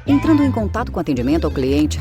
Entrando em contato com atendimento ao cliente...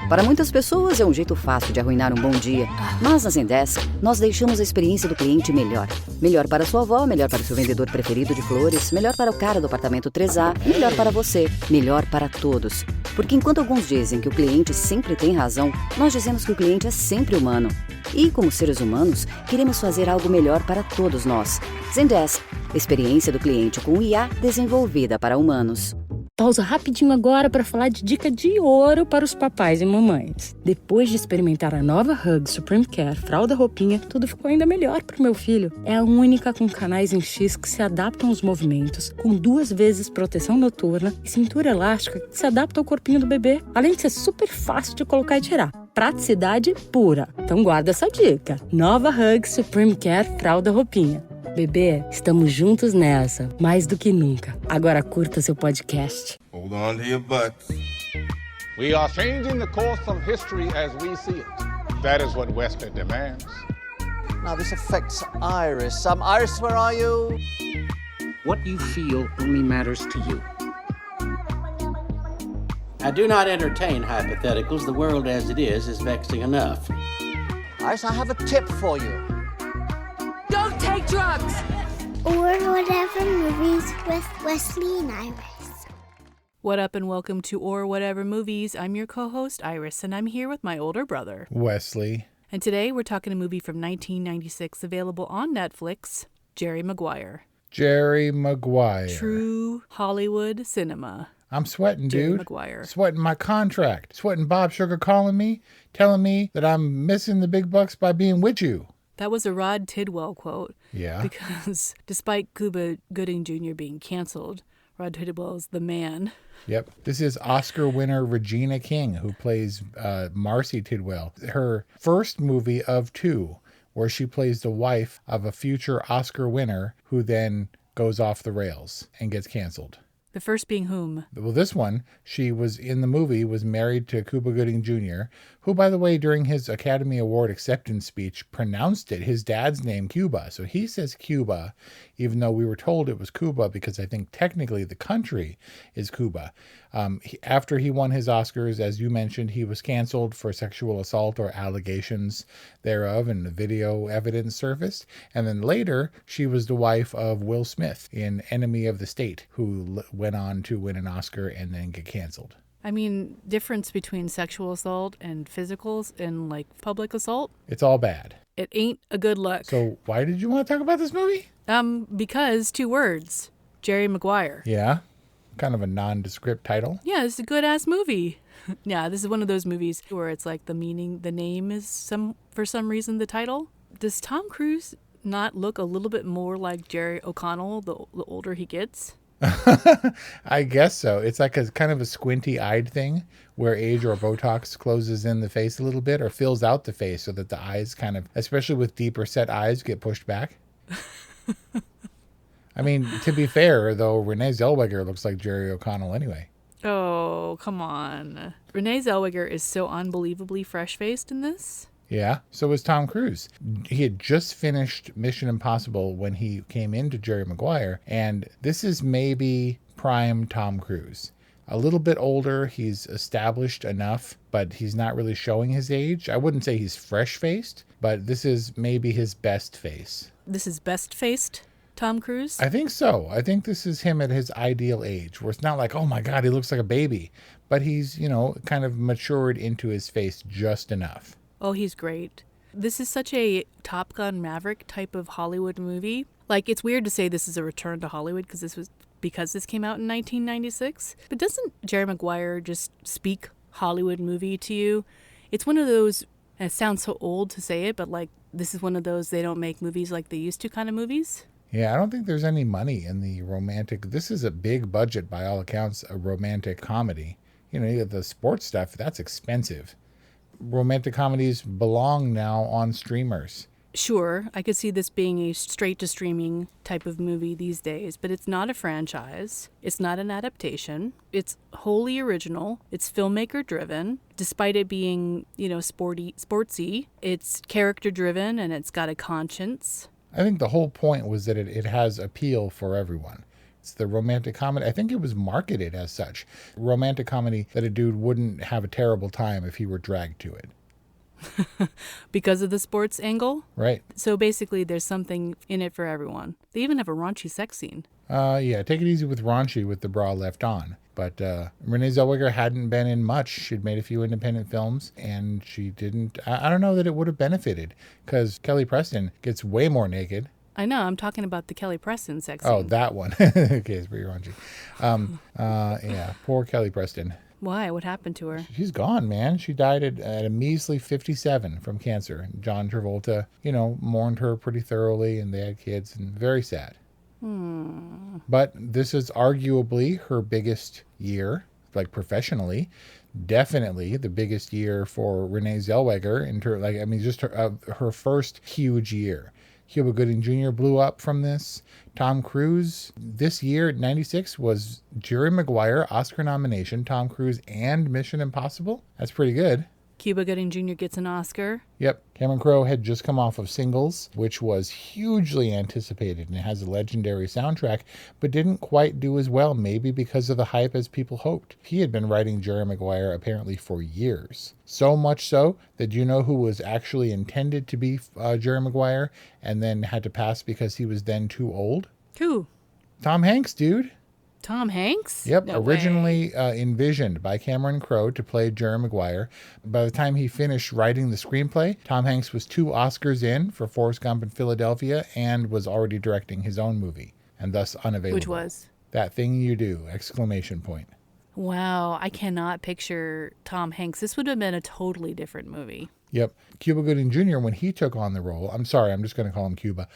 Para muitas pessoas é um jeito fácil de arruinar um bom dia. Mas na Zendesk, nós deixamos a experiência do cliente melhor. Melhor para sua avó, melhor para o seu vendedor preferido de flores, melhor para o cara do apartamento 3A, melhor para você, melhor para todos. Porque enquanto alguns dizem que o cliente sempre tem razão, nós dizemos que o cliente é sempre humano. E, como seres humanos, queremos fazer algo melhor para todos nós. Zendesk, experiência do cliente com IA desenvolvida para humanos. Pausa rapidinho agora para falar de dica de ouro para os papais e mamães. Depois de experimentar a nova Hug Supreme Care Fralda Roupinha, tudo ficou ainda melhor para o meu filho. É a única com canais em X que se adaptam aos movimentos, com 2 vezes proteção noturna e cintura elástica que se adapta ao corpinho do bebê, além de ser super fácil de colocar e tirar. Praticidade pura. Então guarda essa dica. Nova Hug Supreme Care Fralda Roupinha. Bebê, estamos juntos nessa, mais do que nunca. Agora curta seu podcast. Hold on to your butts. We are changing the course of history as we see it. That is what Western demands. Now this affects Iris. Iris, where are you? What you feel only matters to you. I do not entertain hypotheticals. The world as it is vexing enough. Iris, I have a tip for you. Don't take drugs! Or Whatever Movies with Wesley and Iris. What up and welcome to Or Whatever Movies. I'm your co-host Iris and I'm here with my older brother, Wesley. And today we're talking a movie from 1996 available on Netflix, Jerry Maguire. Jerry Maguire. True Hollywood cinema. I'm sweating, Jerry dude. Maguire. Sweating my contract. Sweating Bob Sugar calling me, telling me that I'm missing the big bucks by being with you. That was a Rod Tidwell quote. Yeah. Because despite Cuba Gooding Jr. being canceled, Rod Tidwell is the man. Yep. This is Oscar winner Regina King, who plays Marcy Tidwell. Her first movie of 2, where she plays the wife of a future Oscar winner who then goes off the rails and gets canceled. The first being whom? Well, this one, she was in the movie, was married to Cuba Gooding Jr., who, by the way, during his Academy Award acceptance speech, pronounced his dad's name Cuba. So he says Cuba, even though we were told it was Cuba, because I think technically the country is Cuba. After he won his Oscars, as you mentioned, he was canceled for sexual assault or allegations thereof, and the video evidence surfaced. And then later, she was the wife of Will Smith in Enemy of the State, who went on to win an Oscar and then get canceled. I mean, difference between sexual assault and physicals and like public assault? It's all bad. It ain't a good look. So why did you want to talk about this movie? Because 2 words. Jerry Maguire. Yeah. Kind of a nondescript title. Yeah, it's a good-ass movie. Yeah, this is one of those movies where it's like the name is for some reason the title. Does Tom Cruise not look a little bit more like Jerry O'Connell the older he gets? I guess so. It's like a kind of a squinty-eyed thing where age or Botox closes in the face a little bit or fills out the face so that the eyes kind of, especially with deeper set eyes, get pushed back. I mean, to be fair, though, Renee Zellweger looks like Jerry O'Connell anyway. Oh, come on. Renee Zellweger is so unbelievably fresh-faced in this. Yeah, so was Tom Cruise. He had just finished Mission Impossible when he came into Jerry Maguire, and this is maybe prime Tom Cruise. A little bit older, he's established enough, but he's not really showing his age. I wouldn't say he's fresh-faced, but this is maybe his best face. This is best-faced Tom Cruise? I think so. I think this is him at his ideal age, where it's not like, oh my God, he looks like a baby, but he's, kind of matured into his face just enough. Oh, he's great. This is such a Top Gun Maverick type of Hollywood movie. Like, it's weird to say this is a return to Hollywood because this came out in 1996. But doesn't Jerry Maguire just speak Hollywood movie to you? It's one of those, and it sounds so old to say it, but like, this is one of those they don't make movies like they used to kind of movies. Yeah, I don't think there's any money in the romantic. This is a big budget, by all accounts, a romantic comedy. You get the sports stuff, that's expensive. Romantic comedies belong now on streamers. Sure, I could see this being a straight-to-streaming type of movie these days, but it's not a franchise. It's not an adaptation. It's wholly original. It's filmmaker-driven. Despite it being, sportsy, it's character-driven and it's got a conscience. I think the whole point was that it has appeal for everyone. It's the romantic comedy. I think it was marketed as such. Romantic comedy that a dude wouldn't have a terrible time if he were dragged to it. Because of the sports angle? Right. So basically there's something in it for everyone. They even have a raunchy sex scene. Yeah, take it easy with raunchy with the bra left on. But Renee Zellweger hadn't been in much. She'd made a few independent films, and she didn't... I don't know that it would have benefited, because Kelly Preston gets way more naked. I know, I'm talking about the Kelly Preston sex scene. Oh, that one. Okay, it's pretty raunchy. Yeah, poor Kelly Preston. Why? What happened to her? She's gone, man. She died at a measly 57 from cancer. John Travolta, mourned her pretty thoroughly, and they had kids, and very sad. But this is arguably her biggest year, like professionally. Definitely the biggest year for Renee Zellweger just her first huge year. Cuba Gooding Jr. blew up from this. Tom Cruise this year, 96, was Jerry Maguire, Oscar nomination, Tom Cruise, and Mission Impossible. That's pretty good. Cuba Gooding Jr. gets an Oscar. Yep. Cameron Crowe had just come off of Singles, which was hugely anticipated and has a legendary soundtrack, but didn't quite do as well, maybe because of the hype as people hoped. He had been writing Jerry Maguire apparently for years. So much so that you know who was actually intended to be Jerry Maguire and then had to pass because he was then too old? Who? Tom Hanks, dude. Tom Hanks? Yep, No originally envisioned by Cameron Crowe to play Jerry Maguire. By the time he finished writing the screenplay, Tom Hanks was 2 Oscars in for Forrest Gump in Philadelphia and was already directing his own movie, and thus unavailable. Which was? That Thing You Do, ! Wow, I cannot picture Tom Hanks. This would have been a totally different movie. Yep. Cuba Gooding Jr., when he took on the role, I'm sorry, I'm just going to call him Cuba,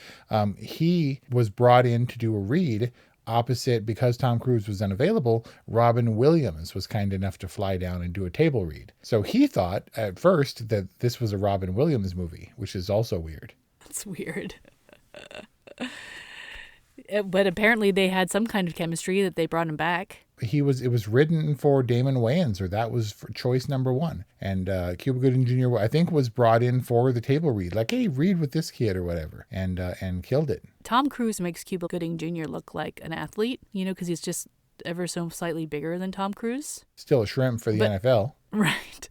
he was brought in to do a read opposite, because Tom Cruise was unavailable. Robin Williams was kind enough to fly down and do a table read. So he thought at first that this was a Robin Williams movie, which is also weird. That's weird. But apparently they had some kind of chemistry that they brought him back. It was written for Damon Wayans, or that was for choice number 1. And Cuba Gooding Jr., I think, was brought in for the table read. Like, hey, read with this kid or whatever. And killed it. Tom Cruise makes Cuba Gooding Jr. look like an athlete, because he's just ever so slightly bigger than Tom Cruise. Still a shrimp for the NFL. Right.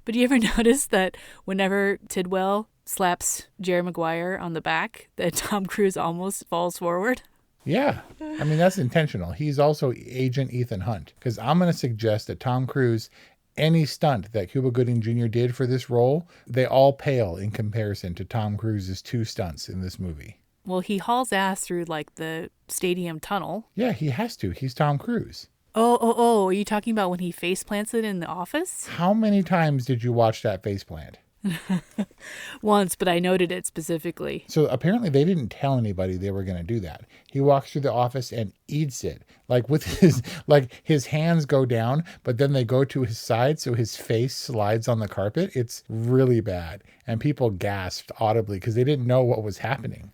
But you ever notice that whenever Tidwell slaps Jerry Maguire on the back, that Tom Cruise almost falls forward? Yeah. I mean, that's intentional. He's also Agent Ethan Hunt. Because I'm going to suggest that Tom Cruise, any stunt that Cuba Gooding Jr. did for this role, they all pale in comparison to Tom Cruise's 2 stunts in this movie. Well, he hauls ass through, the stadium tunnel. Yeah, he has to. He's Tom Cruise. Oh, are you talking about when he face plants it in the office? How many times did you watch that face plant? Once, but I noted it specifically. So apparently they didn't tell anybody they were going to do that. He walks through the office and eats it. With his hands go down, but then they go to his side, so his face slides on the carpet. It's really bad. And people gasped audibly because they didn't know what was happening.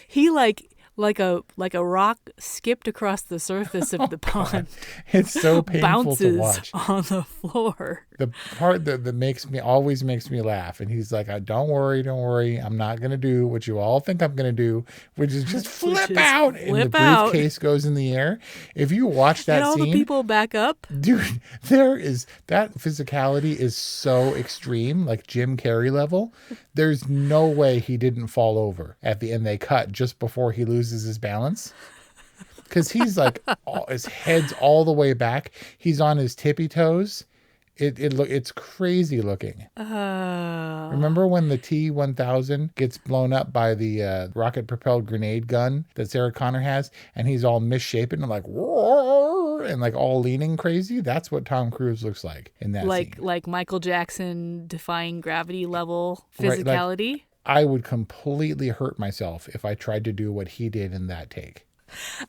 He like a rock skipped across the surface of the pond. It's so painful to watch. Bounces on the floor. The part that always makes me laugh, and he's like, don't worry, I'm not gonna do what you all think I'm gonna do, which is just flip out, and the briefcase goes in the air. If you watch that scene, and all the people back up, dude, that physicality is so extreme, like Jim Carrey level. There's no way he didn't fall over at the end. They cut just before he loses his balance, because he's his head's all the way back. He's on his tippy toes. It's crazy looking. Remember when the T-1000 gets blown up by the rocket-propelled grenade gun that Sarah Connor has, and he's all misshapen and roar, and all leaning crazy? That's what Tom Cruise looks like in that scene. Like Michael Jackson defying gravity level physicality? Right, I would completely hurt myself if I tried to do what he did in that take.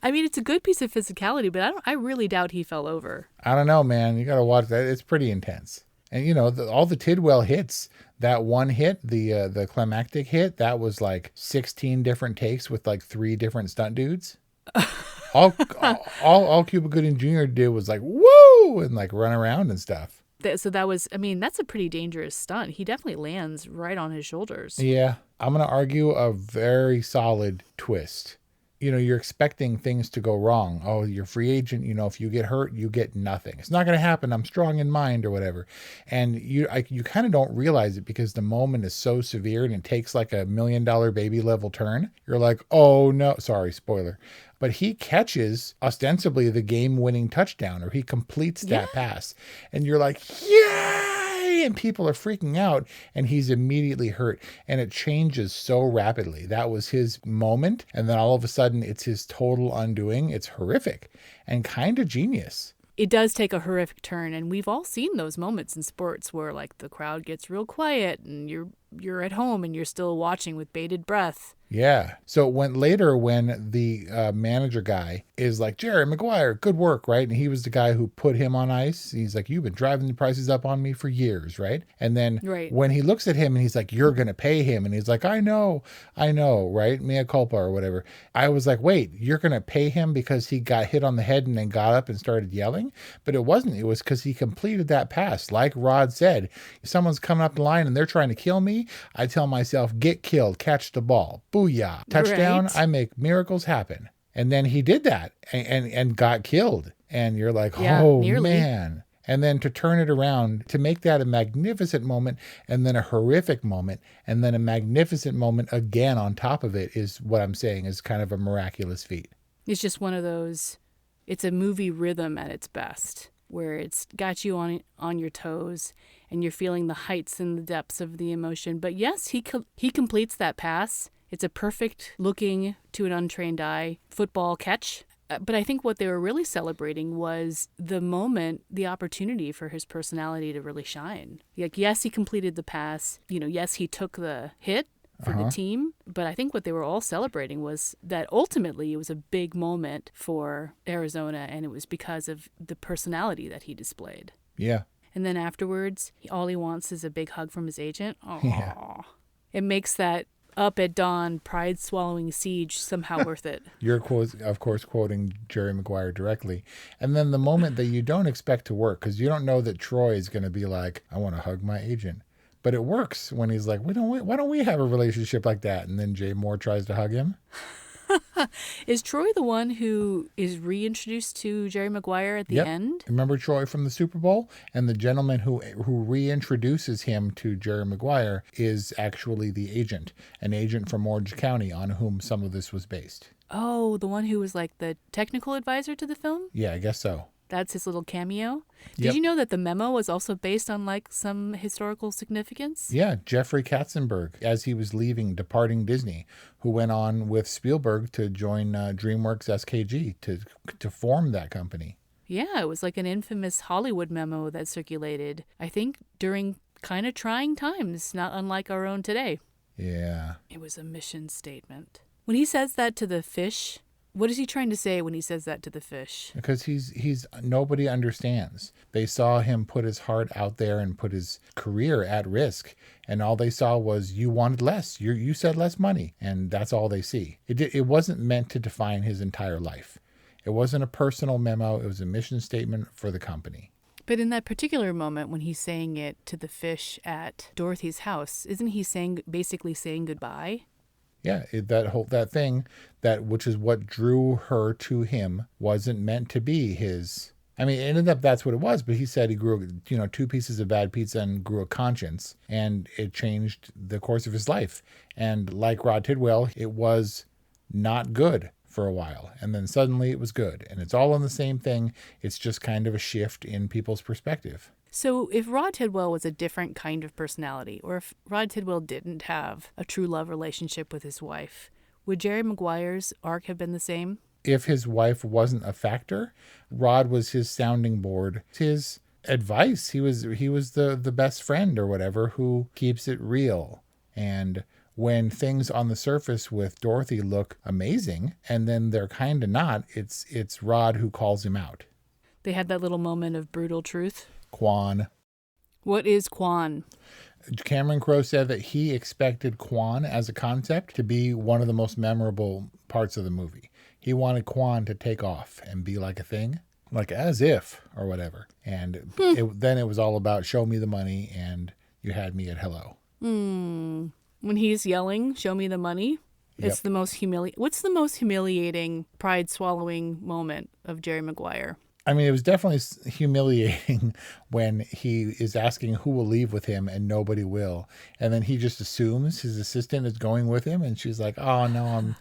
I mean, it's a good piece of physicality, but I really doubt he fell over. I don't know, man. You got to watch that. It's pretty intense. And, all the Tidwell hits, that one hit, the climactic hit, that was 16 different takes with 3 different stunt dudes. all Cuba Gooding Jr. did was woo, and run around and stuff. So that was, that's a pretty dangerous stunt. He definitely lands right on his shoulders. Yeah. I'm going to argue a very solid twist. you're expecting things to go wrong. Oh, you're free agent. If you get hurt, you get nothing. It's not going to happen. I'm strong in mind or whatever. And you kind of don't realize it because the moment is so severe and it takes like $1 million baby level turn. You're like, oh no, sorry, spoiler. But he catches ostensibly the game winning touchdown, or he completes that pass. And you're like, yeah. And people are freaking out, and he's immediately hurt, and it changes so rapidly. That was his moment, and then all of a sudden it's his total undoing. It's horrific and kind of genius. It does take a horrific turn, and we've all seen those moments in sports where like the crowd gets real quiet and you're at home and you're still watching with bated breath. Yeah. So when the manager guy is like, Jerry Maguire, good work, right? And he was the guy who put him on ice. He's like, you've been driving the prices up on me for years, right? And then when he looks at him and he's like, you're going to pay him. And he's like, I know, right? Mea culpa or whatever. I was like, wait, you're going to pay him because he got hit on the head and then got up and started yelling? But it wasn't. It was because he completed that pass. Like Rod said, if someone's coming up the line and they're trying to kill me, I tell myself, get killed, catch the ball. Booyah. Touchdown, I make miracles happen. And then he did that and got killed. And you're like, man. And then to turn it around, to make that a magnificent moment and then a horrific moment and then a magnificent moment again on top of it is what I'm saying is kind of a miraculous feat. It's just one of those, it's a movie rhythm at its best, where it's got you on your toes and you're feeling the heights and the depths of the emotion. But yes, he completes that pass. It's a perfect looking to an untrained eye football catch. But I think what they were really celebrating was the moment, the opportunity for his personality to really shine. Like, yes, he completed the pass. Yes, he took the hit for the team. But I think what they were all celebrating was that ultimately it was a big moment for Arizona, and it was because of the personality that he displayed. Yeah. And then afterwards, all he wants is a big hug from his agent. Aww. Yeah. It makes that up at dawn, pride-swallowing siege somehow worth it. You're, of course, quoting Jerry Maguire directly. And then the moment that you don't expect to work, because you don't know that Troy is going to be like, I want to hug my agent. But it works when he's like, why don't we have a relationship like that? And then Jay Moore tries to hug him. Is Troy the one who is reintroduced to Jerry Maguire at the end? Remember Troy from the Super Bowl? And the gentleman who reintroduces him to Jerry Maguire is actually the agent, an agent from Orange County on whom some of this was based. Oh, the one who was like the technical advisor to the film? Yeah, I guess so. That's his little cameo. Did you know that the memo was also based on like some historical significance? Yeah, Jeffrey Katzenberg, as he was departing Disney, who went on with Spielberg to join DreamWorks SKG to form that company. Yeah, it was like an infamous Hollywood memo that circulated, I think, during kind of trying times, not unlike our own today. Yeah. It was a mission statement. When he says that to the fish, what is he trying to say when he says that to the fish? Because he's nobody understands. They saw him put his heart out there and put his career at risk, and all they saw was you wanted less. You said less money, and that's all they see. It wasn't meant to define his entire life. It wasn't a personal memo. It was a mission statement for the company. But in that particular moment when he's saying it to the fish at Dorothy's house, isn't he basically saying goodbye? Yeah, that thing, which is what drew her to him, wasn't meant to be his. I mean, it ended up that's what it was, but he said he grew, 2 pieces of bad pizza and grew a conscience, and it changed the course of his life. And like Rod Tidwell, it was not good for a while, and then suddenly it was good. And it's all in the same thing. It's just kind of a shift in people's perspective. So if Rod Tidwell was a different kind of personality, or if Rod Tidwell didn't have a true love relationship with his wife, would Jerry Maguire's arc have been the same? If his wife wasn't a factor, Rod was his sounding board, his advice. He was the best friend or whatever who keeps it real. And when things on the surface with Dorothy look amazing, and then they're kind of not, it's Rod who calls him out. They had that little moment of brutal truth. Quan. What is Quan? Cameron Crowe said that he expected Quan as a concept to be one of the most memorable parts of the movie. He wanted Quan to take off and be like a thing, like as if or whatever. And then it was all about show me the money and you had me at hello. When he's yelling, show me the money? It's the most What's the most humiliating, pride-swallowing moment of Jerry Maguire? I mean, it was definitely humiliating when he is asking who will leave with him and nobody will. And then he just assumes his assistant is going with him. And she's like, oh, no, I'm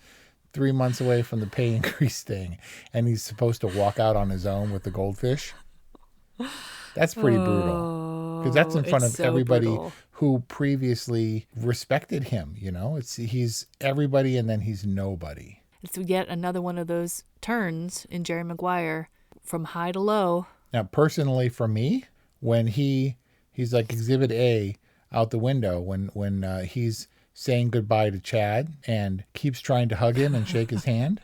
3 months away from the pay increase thing. And he's supposed to walk out on his own with the goldfish. That's pretty brutal. Because that's in front of everybody brutal. Who previously respected him. You know, he's everybody and then he's nobody. It's yet another one of those turns in Jerry Maguire. From high to low. Now, personally, for me, when he's like Exhibit A out the window, when he's saying goodbye to Chad and keeps trying to hug him and shake his hand.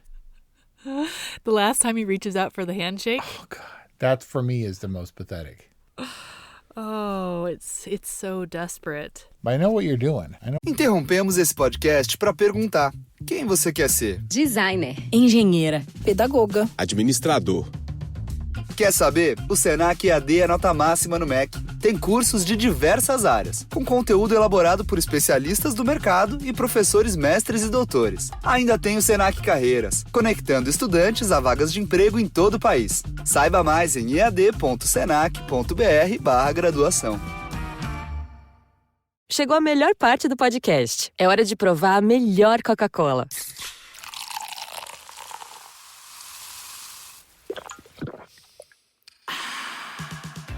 The last time he reaches out for the handshake. Oh God, that for me is the most pathetic. Oh, it's so desperate. But I know what you're doing. Interrompemos esse podcast para perguntar: quem você quer ser? Designer, engenheira, pedagoga, administrador. Quer saber? O Senac EAD é nota máxima no MEC. Tem cursos de diversas áreas, com conteúdo elaborado por especialistas do mercado e professores mestres e doutores. Ainda tem o Senac Carreiras, conectando estudantes a vagas de emprego em todo o país. Saiba mais em ead.senac.br/graduação. Chegou a melhor parte do podcast. É hora de provar a melhor Coca-Cola.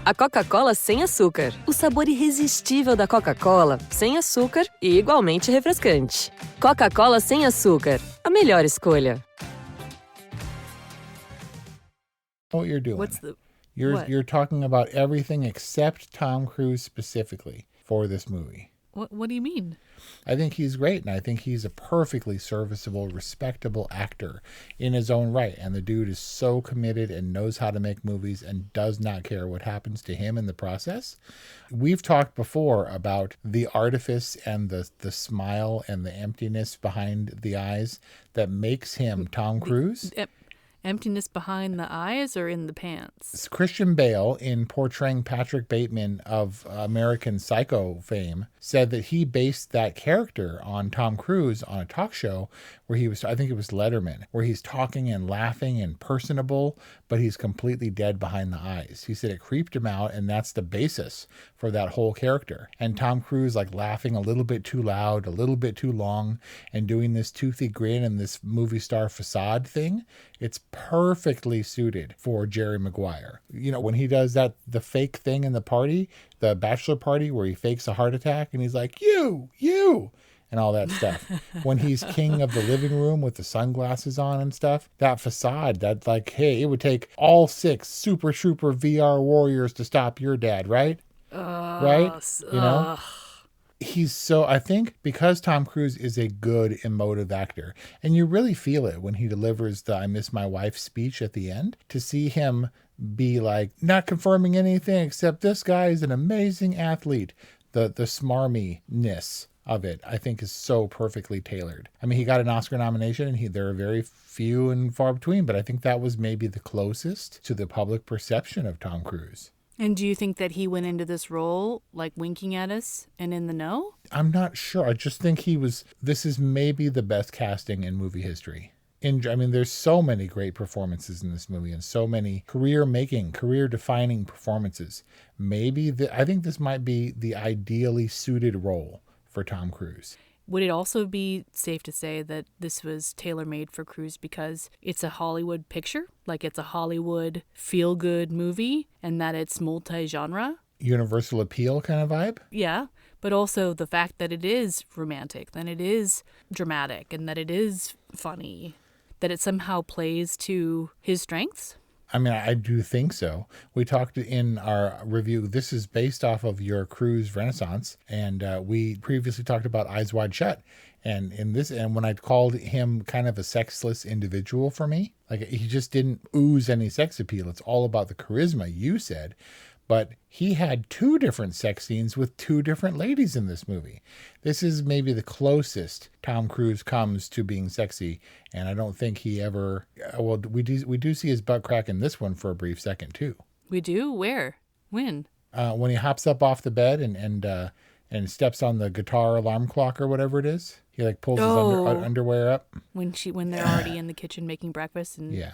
A Coca-Cola sem açúcar. O sabor irresistível da Coca-Cola, sem açúcar e igualmente refrescante. Coca-Cola sem açúcar. A melhor escolha. What you're doing. What's the... You're talking about everything except Tom Cruise specifically for this movie. What do you mean? I think he's great, and I think he's a perfectly serviceable, respectable actor in his own right. And the dude is so committed and knows how to make movies and does not care what happens to him in the process. We've talked before about the artifice and the smile and the emptiness behind the eyes that makes him Tom Cruise. Emptiness behind the eyes or in the pants? Christian Bale, in portraying Patrick Bateman of American Psycho fame, said that he based that character on Tom Cruise on a talk show where he was, I think it was Letterman, where he's talking and laughing and personable, but he's completely dead behind the eyes. He said it creeped him out, and that's the basis for that whole character. And Tom Cruise, like laughing a little bit too loud, a little bit too long, and doing this toothy grin and this movie star facade thing, it's perfectly suited for Jerry Maguire. You know, when he does the fake thing in the party, the bachelor party where he fakes a heart attack and he's like, you, and all that stuff. When he's king of the living room with the sunglasses on and stuff, that facade, that like, hey, it would take all 6 Super Trooper VR warriors to stop your dad, right? Right? You know? He's so, I think because Tom Cruise is a good emotive actor, and you really feel it when he delivers the I miss my wife speech at the end, to see him be like, not confirming anything except this guy is an amazing athlete. The smarminess of it, I think, is so perfectly tailored. I mean, he got an Oscar nomination, and there are very few and far between, but I think that was maybe the closest to the public perception of Tom Cruise. And do you think that he went into this role like winking at us and in the know? I'm not sure. I just think this is maybe the best casting in movie history. I mean, there's so many great performances in this movie and so many career-defining performances. I think this might be the ideally suited role for Tom Cruise. Would it also be safe to say that this was tailor-made for Cruise because it's a Hollywood picture? Like it's a Hollywood feel-good movie and that it's multi-genre? Universal appeal kind of vibe? Yeah, but also the fact that it is romantic, that it is dramatic, and that it is funny, that it somehow plays to his strengths? I mean, I do think so. We talked in our review, this is based off of your Cruise Renaissance, and we previously talked about Eyes Wide Shut. And when I called him kind of a sexless individual for me, like he just didn't ooze any sex appeal. It's all about the charisma, you said. But he had 2 different sex scenes with 2 different ladies in this movie. This is maybe the closest Tom Cruise comes to being sexy, and I don't think he ever. Well, we do see his butt crack in this one for a brief second too. We do? Where? When? When he hops up off the bed and and steps on the guitar alarm clock or whatever it is. He like pulls his underwear up. When they're already in the kitchen making breakfast and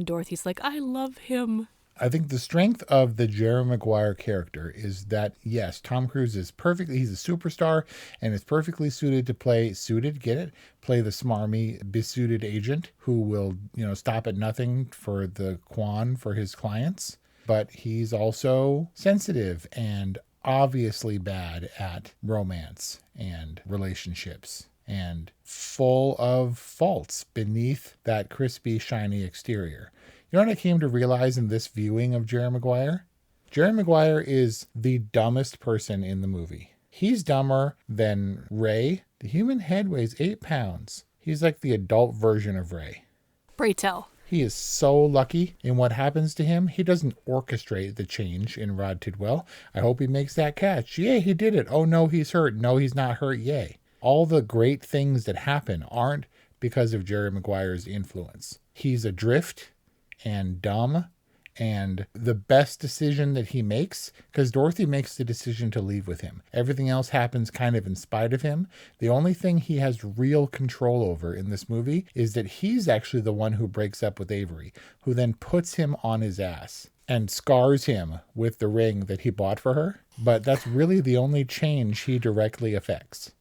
Dorothy's like, I love him. I think the strength of the Jerry Maguire character is that, yes, Tom Cruise is he's a superstar and is perfectly suited to play the smarmy, besuited agent who will, stop at nothing for the Quan for his clients. But he's also sensitive and obviously bad at romance and relationships and full of faults beneath that crispy, shiny exterior. You know what I came to realize in this viewing of Jerry Maguire? Jerry Maguire is the dumbest person in the movie. He's dumber than Ray. The human head weighs 8 pounds. He's like the adult version of Ray. Pray tell. He is so lucky in what happens to him. He doesn't orchestrate the change in Rod Tidwell. I hope he makes that catch. Yay, he did it. Oh, no, he's hurt. No, he's not hurt. Yay. All the great things that happen aren't because of Jerry Maguire's influence. He's adrift and dumb, and the best decision that he makes, because Dorothy makes the decision to leave with him. Everything else happens kind of in spite of him. The only thing he has real control over in this movie is that he's actually the one who breaks up with Avery, who then puts him on his ass and scars him with the ring that he bought for her. But that's really the only change he directly affects.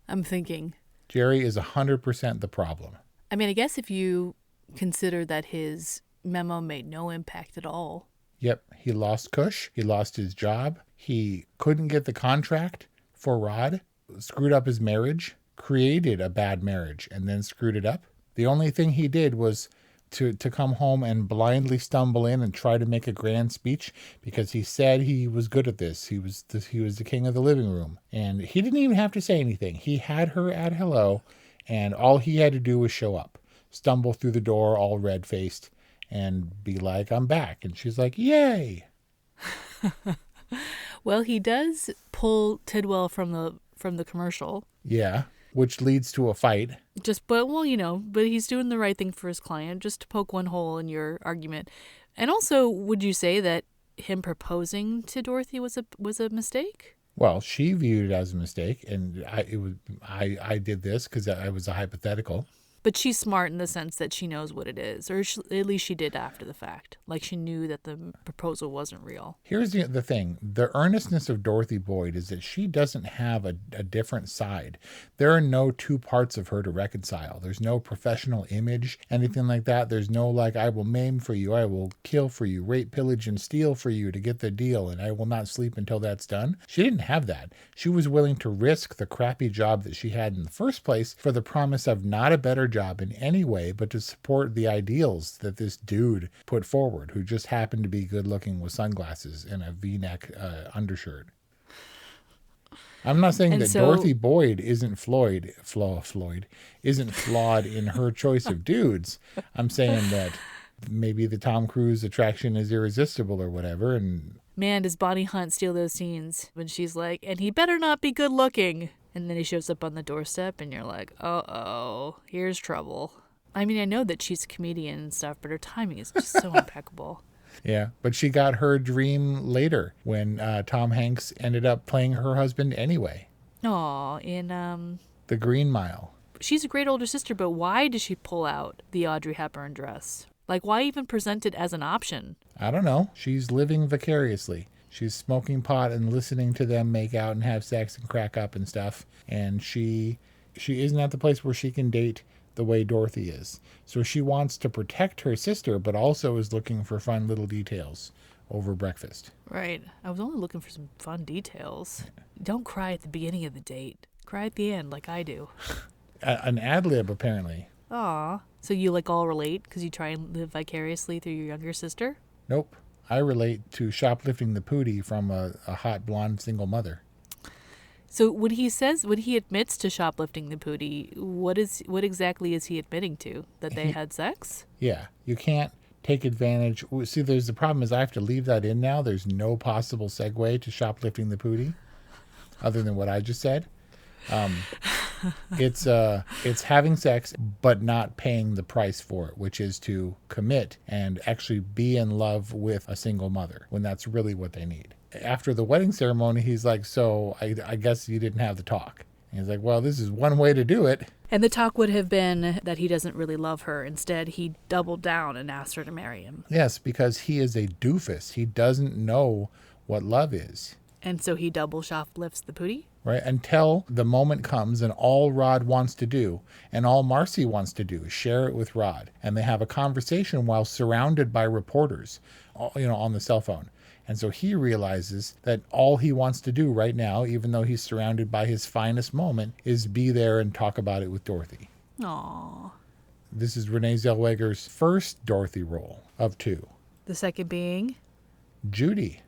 I'm thinking. Jerry is 100% the problem. I mean, I guess if you consider that his memo made no impact at all. Yep, he lost Cush. He lost his job. He couldn't get the contract for Rod. Screwed up his marriage. Created a bad marriage and then screwed it up. The only thing he did was to come home and blindly stumble in and try to make a grand speech because he said he was good at this. He was the king of the living room. And he didn't even have to say anything. He had her at hello, and all he had to do was show up. Stumble through the door all red-faced and be like, I'm back. And she's like, yay. Well, he does pull Tidwell from the commercial. Yeah, which leads to a fight. But he's doing the right thing for his client, just to poke one hole in your argument. And also, would you say that him proposing to Dorothy was a mistake? Well, she viewed it as a mistake, and I did this because I was a hypothetical. But she's smart in the sense that she knows what it is, or at least she did after the fact. Like she knew that the proposal wasn't real. Here's the thing. The earnestness of Dorothy Boyd is that she doesn't have a different side. There are no two parts of her to reconcile. There's no professional image, anything like that. There's no like, I will maim for you, I will kill for you, rape, pillage, and steal for you to get the deal, and I will not sleep until that's done. She didn't have that. She was willing to risk the crappy job that she had in the first place for the promise of not a better job in any way, but to support the ideals that this dude put forward, who just happened to be good looking with sunglasses and a V-neck undershirt. I'm not saying that Dorothy Boyd isn't flawed in her choice of dudes. I'm saying that maybe the Tom Cruise attraction is irresistible or whatever. And man, does Bonnie Hunt steal those scenes when she's like, and he better not be good looking. And then he shows up on the doorstep and you're like, uh-oh, here's trouble. I mean, I know that she's a comedian and stuff, but her timing is just so impeccable. Yeah, but she got her dream later when Tom Hanks ended up playing her husband anyway. Aw, in The Green Mile. She's a great older sister, but why did she pull out the Audrey Hepburn dress? Like, why even present it as an option? I don't know. She's living vicariously. She's smoking pot and listening to them make out and have sex and crack up and stuff. And she isn't at the place where she can date the way Dorothy is. So she wants to protect her sister, but also is looking for fun little details over breakfast. Right. I was only looking for some fun details. Don't cry at the beginning of the date. Cry at the end like I do. An ad-lib, apparently. Aw. So you all relate because you try and live vicariously through your younger sister? Nope. I relate to shoplifting the pootie from a hot blonde single mother. So when he admits to shoplifting the pootie, what exactly is he admitting to? That they had sex? Yeah. You can't take advantage. See, there's the problem is I have to leave that in now. There's no possible segue to shoplifting the pootie other than what I just said. It's having sex but not paying the price for it, which is to commit and actually be in love with a single mother when that's really what they need. after the wedding ceremony, he's like, so I guess you didn't have the talk. And he's like, well, this is one way to do it. And the talk would have been that he doesn't really love her. Instead, he doubled down and asked her to marry him. Yes, because he is a doofus. He doesn't know what love is. And so he double shoplifts the pootie? Right, until the moment comes and all Rod wants to do and all Marcy wants to do is share it with Rod. And they have a conversation while surrounded by reporters, on the cell phone. And so he realizes that all he wants to do right now, even though he's surrounded by his finest moment, is be there and talk about it with Dorothy. Aww. This is Renee Zellweger's first Dorothy role of 2. The second being? Judy.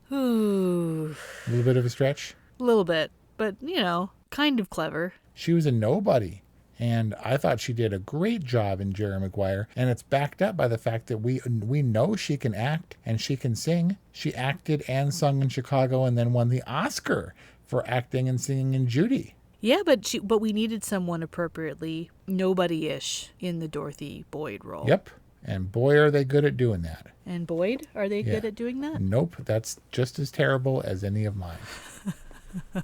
Ooh. A little bit of a stretch. A little bit, but, kind of clever. She was a nobody. And I thought she did a great job in Jerry Maguire. And it's backed up by the fact that we know she can act and she can sing. She acted and sung in Chicago and then won the Oscar for acting and singing in Judy. Yeah, but we needed someone appropriately nobody-ish in the Dorothy Boyd role. Yep. And boy, are they good at doing that. And Boyd, are they good at doing that? Nope. That's just as terrible as any of mine.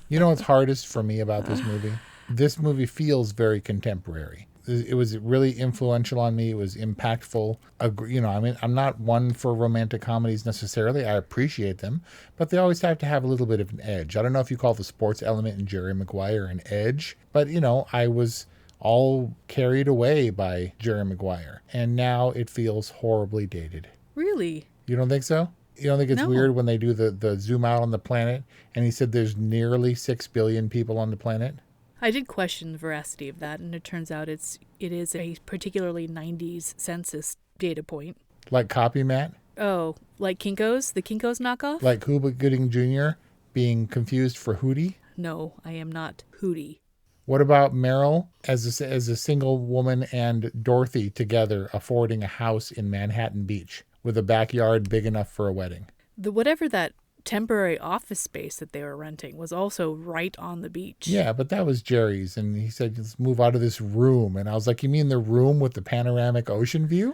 You know what's hardest for me about this movie? This movie feels very contemporary. It was really influential on me. It was impactful. I'm not one for romantic comedies necessarily. I appreciate them, but they always have to have a little bit of an edge. I don't know if you call the sports element in Jerry Maguire an edge, but, I was all carried away by Jerry Maguire, and now it feels horribly dated. Really? You don't think so? You don't think it's weird when they do the zoom out on the planet, and he said there's nearly 6 billion people on the planet? I did question the veracity of that, and it turns out it is a particularly 90s census data point. Like Copy Matt? Oh, like Kinko's? The Kinko's knockoff? Like Cuba Gooding Jr. being confused for Hootie? No, I am not Hootie. What about Meryl as a single woman and Dorothy together affording a house in Manhattan Beach with a backyard big enough for a wedding? Whatever that temporary office space that they were renting was also right on the beach. Yeah, but that was Jerry's, and he said, let's move out of this room. And I was like, you mean the room with the panoramic ocean view?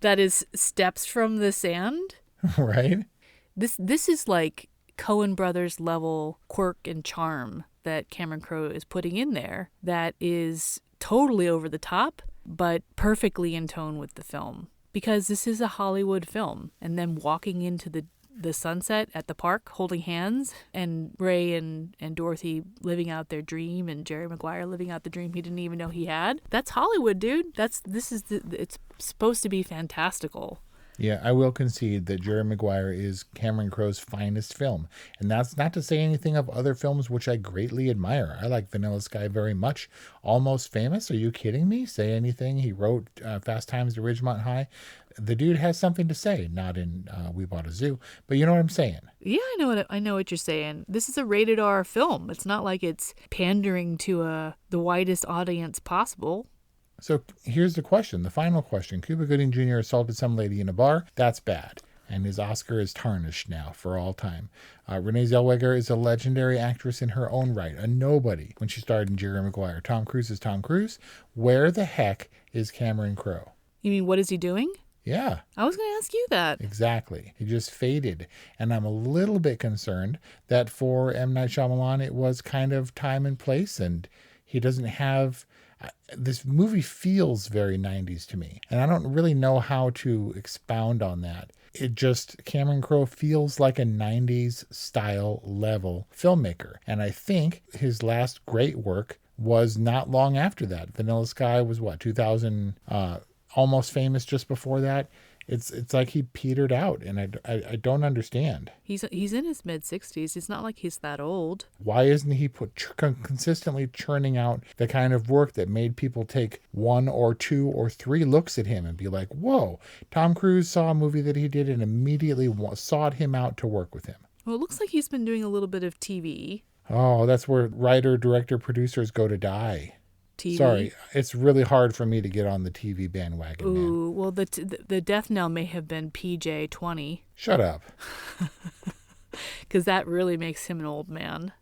That is steps from the sand? Right? This is like Coen Brothers level quirk and charm that Cameron Crowe is putting in there that is totally over the top, but perfectly in tone with the film. Because this is a Hollywood film, and them walking into the sunset at the park holding hands, and Ray and Dorothy living out their dream, and Jerry Maguire living out the dream he didn't even know he had. That's Hollywood, dude. It's supposed to be fantastical. Yeah, I will concede that Jerry Maguire is Cameron Crowe's finest film. And that's not to say anything of other films which I greatly admire. I like Vanilla Sky very much. Almost Famous? Are you kidding me? Say Anything. He wrote Fast Times at Ridgemont High. The dude has something to say, not in We Bought a Zoo, but you know what I'm saying. Yeah, I know what you're saying. This is a rated R film. It's not like it's pandering to the widest audience possible. So here's the question, the final question. Cuba Gooding Jr. assaulted some lady in a bar. That's bad. And his Oscar is tarnished now for all time. Renee Zellweger is a legendary actress in her own right, a nobody when she starred in Jerry Maguire. Tom Cruise is Tom Cruise. Where the heck is Cameron Crowe? You mean, what is he doing? Yeah. I was going to ask you that. Exactly. He just faded. And I'm a little bit concerned that for M. Night Shyamalan, it was kind of time and place, and he doesn't have... This movie feels very 90s to me, and I don't really know how to expound on that. Cameron Crowe feels like a 90s style level filmmaker, and I think his last great work was not long after that. Vanilla Sky was 2000, Almost Famous just before that. It's like he petered out, and I don't understand. He's in his mid-60s. It's not like he's that old. Why isn't he consistently churning out the kind of work that made people take 1 or 2 or 3 looks at him and be like, whoa, Tom Cruise saw a movie that he did and immediately sought him out to work with him? Well, it looks like he's been doing a little bit of TV. Oh, that's where writer, director, producers go to die. TV. Sorry, it's really hard for me to get on the TV bandwagon. Ooh, well, the death knell may have been PJ 20. Shut up. Because that really makes him an old man.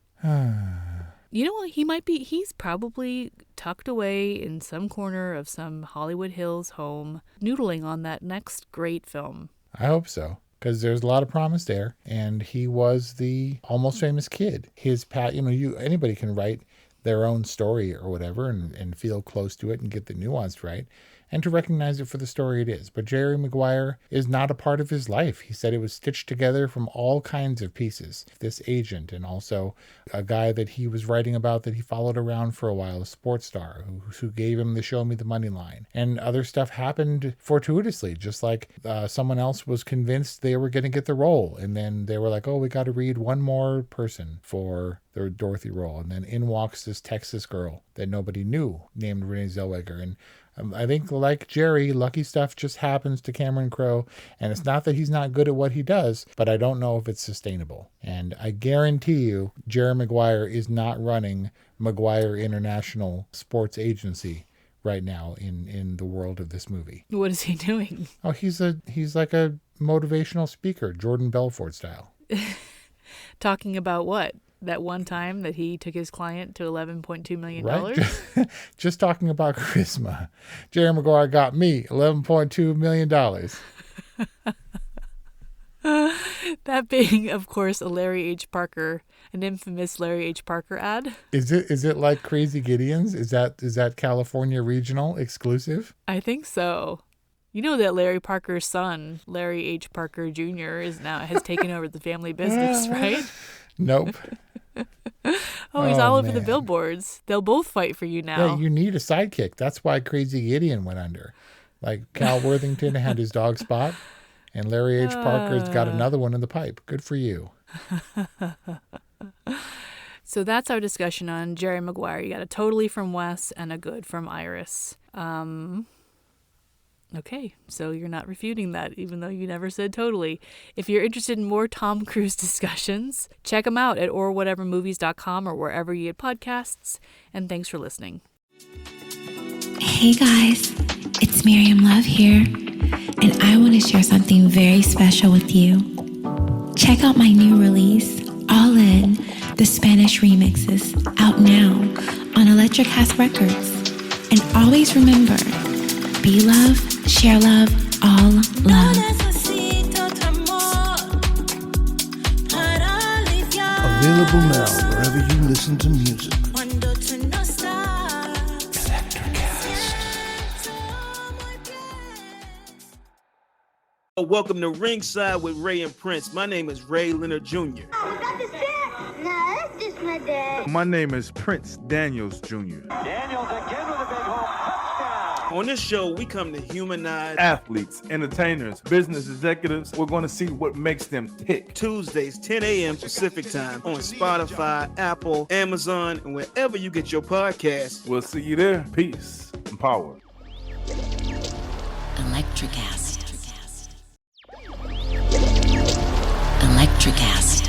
You know what? He's probably tucked away in some corner of some Hollywood Hills home, noodling on that next great film. I hope so. because there's a lot of promise there. And he was the Almost Famous kid. His anybody can write their own story or whatever and feel close to it and get the nuance right and to recognize it for the story it is. But Jerry Maguire is not a part of his life. He said it was stitched together from all kinds of pieces. This agent and also a guy that he was writing about that he followed around for a while, a sports star who gave him the show me the money line. And other stuff happened fortuitously, just like someone else was convinced they were going to get the role. And then they were like, oh, we got to read one more person for the Dorothy role. And then in walks this Texas girl that nobody knew named Renee Zellweger. And I think, like Jerry, lucky stuff just happens to Cameron Crowe. And it's not that he's not good at what he does, but I don't know if it's sustainable. And I guarantee you, Jerry Maguire is not running Maguire International Sports Agency right now in the world of this movie. What is he doing? Oh, he's like a motivational speaker, Jordan Belfort style. Talking about what? That one time that he took his client to $11.2 million? Right? Just talking about charisma. Jerry Maguire got me $11.2 million. That being, of course, a Larry H. Parker, an infamous Larry H. Parker ad. Is it like Crazy Gideon's? Is that California regional exclusive? I think so. You know that Larry Parker's son, Larry H. Parker Jr., has taken over the family business, right? Nope. He's all over the billboards. They'll both fight for you now. Yeah, you need a sidekick. That's why Crazy Gideon went under. Like Cal Worthington had his dog Spot, and Larry H. Parker's got another one in the pipe. Good for you. So that's our discussion on Jerry Maguire. You got a totally from Wes and a good from Iris. Okay, so you're not refuting that, even though you never said totally. If you're interested in more Tom Cruise discussions, check them out at orwhatevermovies.com or wherever you get podcasts. And thanks for listening. Hey guys, it's Miriam Love here, and I want to share something very special with you. Check out my new release, All In, the Spanish remixes, out now on Electric House Records. And always remember, be love, share love, all love. Available now wherever you listen to music. Welcome to Ringside with Ray and Prince. My name is Ray Leonard Jr. No, that's just my dad. My name is Prince Daniels Jr. Daniels again with a big home touchdown. On this show, we come to humanize athletes, entertainers, business executives. We're going to see what makes them tick. Tuesdays, 10 a.m. Pacific time on Spotify, Apple, Amazon, and wherever you get your podcasts. We'll see you there. Peace and power. Electric Acid. Electric Acid.